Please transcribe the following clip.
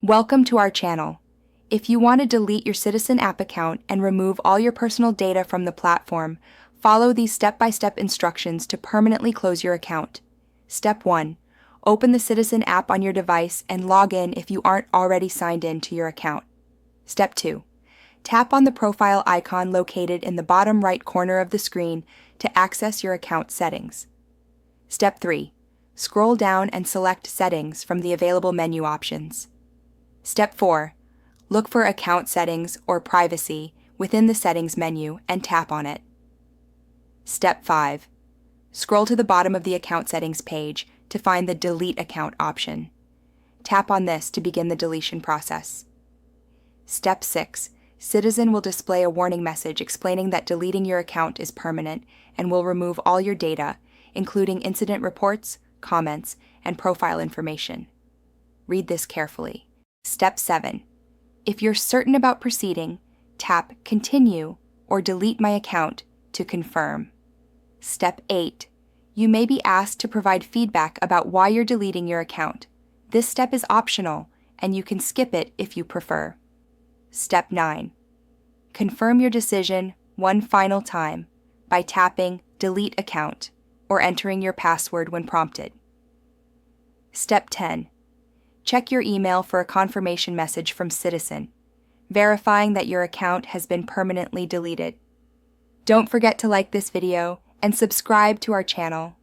Welcome to our channel. If you want to delete your Citizen app account and remove all your personal data from the platform, follow these step-by-step instructions to permanently close your account. Step 1. Open the Citizen app on your device and log in if you aren't already signed in to your account. Step 2. Tap on the profile icon located in the bottom right corner of the screen to access your account settings. Step 3. Scroll down and select Settings from the available menu options. Step 4. Look for Account Settings or Privacy within the Settings menu and tap on it. Step 5. Scroll to the bottom of the Account Settings page to find the Delete Account option. Tap on this to begin the deletion process. Step 6. Citizen will display a warning message explaining that deleting your account is permanent and will remove all your data, including incident reports, comments, and profile information. Read this carefully. Step 7. If you're certain about proceeding, tap Continue or Delete My Account to confirm. Step 8. You may be asked to provide feedback about why you're deleting your account. This step is optional, and you can skip it if you prefer. Step 9. Confirm your decision one final time by tapping Delete Account or entering your password when prompted. Step 10. Check your email for a confirmation message from Citizen, verifying that your account has been permanently deleted. Don't forget to like this video and subscribe to our channel.